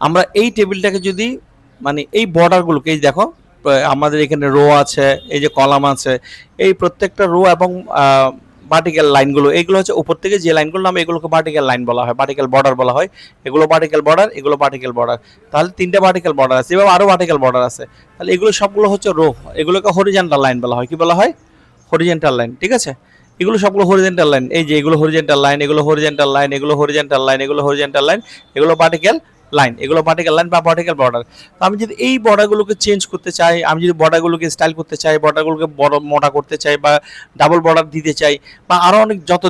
আমরা এই টেবিলটাকে যদি মানে এই বর্ডারগুলোকে এই দেখো আমাদের এখানে রো আছে, এই যে কলাম আছে, এই প্রত্যেকটা রো এবং ভার্টিক্যাল লাইনগুলো এগুলো হচ্ছে উপর থেকে যে লাইনগুলো নামে এগুলোকে ভার্টিক্যাল লাইন বলা হয়, ভার্টিক্যাল বর্ডার বলা হয়। এগুলো ভার্টিক্যাল বর্ডার, এগুলো ভার্টিক্যাল বর্ডার। তাহলে তিনটা ভার্টিক্যাল বর্ডার আছে, এভাবে আরও ভার্টিক্যাল বর্ডার আছে। তাহলে এগুলো সবগুলো হচ্ছে রো, এগুলোকে হরিজন্টাল লাইন বলা হয়। কি বলা হয়? Horizontal line. ঠিক আছে, এগুলো সবগুলো হরিজন্টাল লাইন। এই যে এগুলো হরিজন্টাল লাইন, এগুলো হরিজন্টাল লাইন, এগুলো হরিজন্টাল লাইন, এগুলো হরিজন্টাল লাইন, এগুলো ভার্টিক্যাল লাইন, এগুলো ভার্টিক্যাল লাইন বা ভার্টিক্যাল বর্ডার। তো আমি যদি এই বর্ডারগুলোকে চেঞ্জ করতে চাই, আমি যদি বর্ডারগুলোকে স্টাইল করতে চাই, বর্ডারগুলোকে বড় মোটা করতে চাই বা ডাবল বর্ডার দিতে চাই বা আরও অনেক যত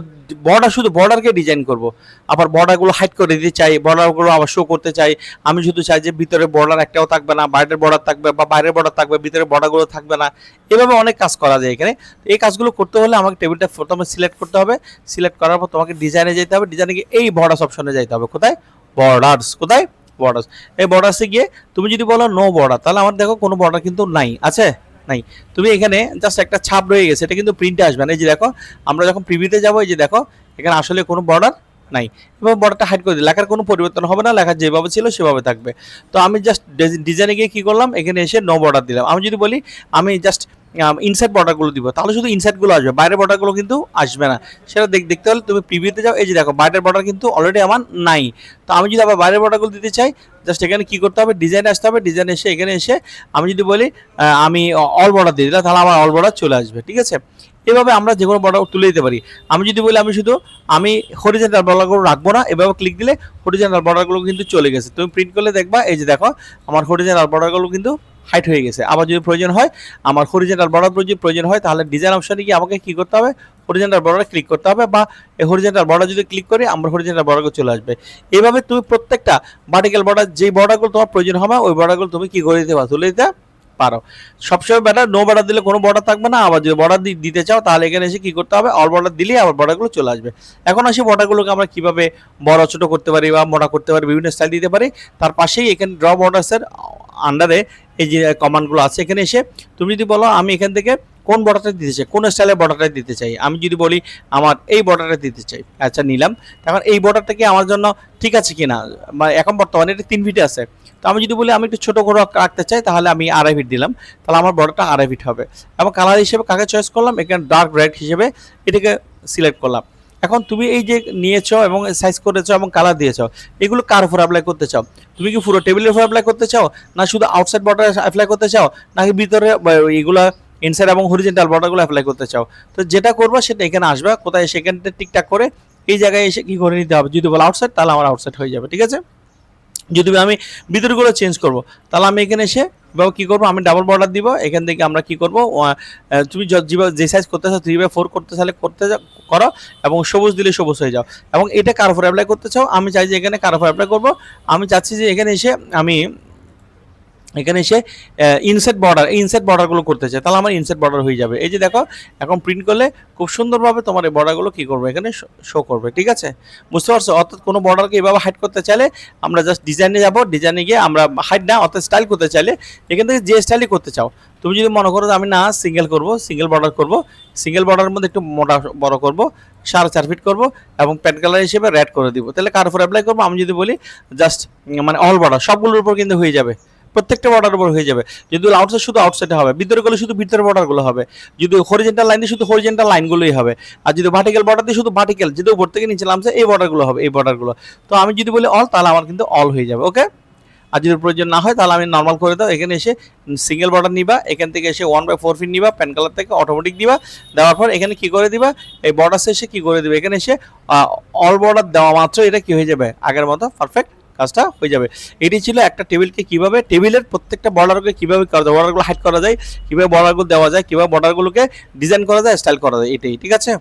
বর্ডার, শুধু বর্ডারকে ডিজাইন করব। আবার বর্ডারগুলো হাইড করে দিতে চাই, বর্ডারগুলো আবার শো করতে চাই। আমি শুধু চাই যে ভিতরে বর্ডার একটাও থাকবে না, বাইরের বর্ডার থাকবে বা বাইরের বর্ডার থাকবে, ভিতরে বর্ডারগুলো থাকবে না। এভাবে অনেক কাজ করা যায় এখানে। এই কাজগুলো করতে হলে আমাকে টেবিলটা প্রথমে সিলেক্ট করতে হবে। সিলেক্ট করার পর তোমাকে ডিজাইনে যেতে হবে। ডিজাইনে গিয়ে এই বর্ডার্স অপশনে যেতে হবে। কোথায়? বর্ডার্স। কোথায়? বর্ডার্স। এই বর্ডার্সে গিয়ে তুমি যদি বলো নো বর্ডার, তাহলে আমার দেখো কোনো বর্ডার কিন্তু নাই, আছে? নাই। তুমি এখানে জাস্ট একটা ছাপ রয়ে গেছে, এটা কিন্তু প্রিন্টে আসবে না। এই যে দেখো, আমরা যখন প্রিভিউতে যাবো, এই যে দেখো এখানে আসলে কোনো বর্ডার নাই। এবার বর্ডারটা হাইড করে দিই, লেখার কোনো পরিবর্তন হবে না, লেখা যেভাবে ছিল সেভাবে থাকবে। তো আমি জাস্ট ডিজাইনে গিয়ে কী করলাম, এখানে এসে নো বর্ডার দিলাম। আমি যদি বলি আমি জাস্ট ইনসাইড বর্ডারগুলো দিব, তাহলে শুধু ইনসাইডগুলো আসবে, বাইরের বর্ডারগুলো কিন্তু আসবে না। সেটা দেখতে হলে তুমি প্রিভিউতে যাও। এই যে দেখো বাইরের বর্ডার কিন্তু অলরেডি আমার নাই। তো আমি যদি আবার বাইরের বর্ডারগুলো দিতে চাই, জাস্ট এখানে কী করতে হবে, ডিজাইনে আসতে হবে। ডিজাইনে এসে এখানে এসে আমি যদি বলি আমি অল বর্ডার দিয়ে দিলাম, তাহলে আমার অল বর্ডার চলে আসবে। ঠিক আছে, এভাবে আমরা যে কোনো বর্ডার তুলে দিতে পারি। আমি যদি বলি আমি হরিজন্টাল বর্ডারগুলো রাখবো না, এভাবে ক্লিক দিলে হরিজন্টাল বর্ডারগুলো কিন্তু চলে গেছে। তুমি প্রিন্ট করলে দেখবা, এই যে দেখো আমার হরিজন্টাল বর্ডারগুলো কিন্তু হাইট হয়ে গেছে। আবার যদি প্রয়োজন হয়, আমার হরিজন্টাল বর্ডার প্রয়োজন হয়, তাহলে ডিজাইন অপশনে গিয়ে আমাকে কী করতে হবে, হরিজন্টাল বর্ডারে ক্লিক করতে হবে, বা এই হরিজন্টাল বর্ডার যদি ক্লিক করি আমার হরিজন্টাল বর্ডারগুলো চলে আসবে। এইভাবে তুমি প্রত্যেকটা ভার্টিক্যাল বর্ডার, যেই বর্ডারগুলো তোমার প্রয়োজন হবে, ওই বর্ডারগুলো তুমি কী করে দিতে পারো, তুলে দিতে পারো। সবসময় বেটার নো বর্ডার দিলে কোনো বর্ডার থাকবে না। আবার যদি বর্ডার দিতে চাও, তাহলে এখানে এসে কী করতে হবে, অল বর্ডার দিলেই আবার বর্ডারগুলো চলে আসবে। এখন আসি বর্ডারগুলোকে আমরা কীভাবে বড় ছোট করতে পারি বা মোটা করতে পারি, বিভিন্ন স্টাইল দিতে পারি। তার পাশেই এখানে ড্র বর্ডার্সের আন্ডারে এই যে কমান্ডগুলো আছে, এখানে এসে তুমি যদি বলো আমি এখান থেকে কোন বর্ডারটা দিতে চাই, কোন স্টাইলের বর্ডারটা দিতে চাই, আমি যদি বলি আমার এই বর্ডারটা দিতে চাই, আচ্ছা নিলাম। এখন এই বর্ডারটা কি আমার জন্য ঠিক আছে কিনা, এখন বর্তমানে এটা 3 ফিটে আছে। তো আমি যদি বলি আমি একটু ছোটো করে রাখতে চাই, তাহলে আমি 2.5 ফিট দিলাম, তাহলে আমার বর্ডারটা 2.5 ফিট হবে। এবং কালার হিসেবে কাকে চয়েস করলাম, এখানে ডার্ক রেড হিসেবে এটাকে সিলেক্ট করলাম। এখন তুমি এই যে নিয়েছো এবং সাইজ করেছো এবং কালার দিয়েছো, এগুলো কার উপর অ্যাপ্লাই করতে চাও? তুমি কি পুরো টেবিলের উপর অ্যাপ্লাই করতে চাও, না শুধু আউটসাইড বর্ডার অ্যাপ্লাই করতে চাও, নাকি ভিতরে এগুলা ইনসাইড এবং হরিজন্টাল বর্ডারগুলো অ্যাপ্লাই করতে চাও? তো যেটা করবো সেটা এখানে আসবে। কোথায়? সেখানটা টিকটাক করে এই জায়গায় এসে কী করে নিতে হবে, যদি বলো আউটসাইড, তাহলে আমার আউটসাইড হয়ে যাবে। ঠিক আছে, যদি আমি ভিতরগুলো চেঞ্জ করব, তাহলে আমি এখানে এসে এবার কী করবো, আমি ডাবল বর্ডার দিব। এখান থেকে আমরা কী করবো, তুমি যে সাইজ করতে চাও 3/4 করতে চাইলে করো, এবং সবুজ দিলে সবুজ হয়ে যাও। এবং এটা কার উপর অ্যাপ্লাই করতে চাও, আমি চাই যে এখানে কার উপর অ্যাপ্লাই করবো, আমি চাচ্ছি যে এখানে এসে আমি এখানে এসে ইনসাইড বর্ডারগুলো করতে চাই, তাহলে আমার ইনসাইড বর্ডার হয়ে যাবে। এই যে দেখো, এখন প্রিন্ট করলে খুব সুন্দরভাবে তোমার এই বর্ডারগুলো কী করবে, এখানে শো করবে। ঠিক আছে, বুঝতে পারছো? অর্থাৎ কোনো বর্ডারকে এভাবে হাইড করতে চাইলে আমরা জাস্ট ডিজাইনে যাব, ডিজাইনে গিয়ে আমরা হাইড না, অর্থাৎ স্টাইল করতে চাইলে এখান থেকে যে স্টাইলই করতে চাও, তুমি যদি মনে করো আমি না সিঙ্গেল করবো, সিঙ্গেল বর্ডার করবো, সিঙ্গেল বর্ডারের মধ্যে একটু মোটা বড় করবো, 4.5 ফিট করবো এবং প্যান্ট কালার হিসেবে রেড করে দিব, তাহলে কার উপর অ্যাপ্লাই করবো, আমি যদি বলি জাস্ট মানে অল বর্ডার সবগুলোর উপর কিন্তু হয়ে যাবে, প্রত্যেকটা বর্ডার উপর হয়ে যাবে। যদি আউটসাইড শুধু আউটসাইডে হবে, ভিতরে গেলে শুধু ভিতরের বর্ডারগুলো হবে, যদি হরিজন্টাল লাইন দিয়ে শুধু হরিজন্টাল লাইনগুলোই হবে, আর যদি ভার্টিক্যাল বর্ডার দিয়ে শুধু ভার্টিক্যাল, যদি উপর থেকে নিচে নামছে এই বর্ডারগুলো হবে, এই বর্ডারগুলো। তো আমি যদি বলি অল, তাহলে আমার কিন্তু অল হয়ে যাবে। ওকে, আর যদি প্রয়োজন না হয় তাহলে আমি নর্মাল করে দাও। এখানে এসে সিঙ্গেল বর্ডার নিবা, এখান থেকে এসে 1/4 ফিট নিবা, প্যান কালার থেকে অটোমেটিক দিবা, দেওয়ার পর এখানে কি করে দিবা, এই বর্ডার এসে কি করে দিবে, এখানে এসে অল বর্ডার দেওয়া মাত্র এটা কি হয়ে যাবে, আগের মতো পারফেক্ট কাজটা হয়ে যাবে। এটি ছিল একটা টেবিলকে কীভাবে, টেবিলের প্রত্যেকটা বর্ডারকে কীভাবে করা যায়, বর্ডারগুলো হাইড করা যায়, কীভাবে বর্ডারগুলো দেওয়া যায়, কীভাবে বর্ডারগুলোকে ডিজাইন করা যায়, স্টাইল করা যায়, এটাই। ঠিক আছে।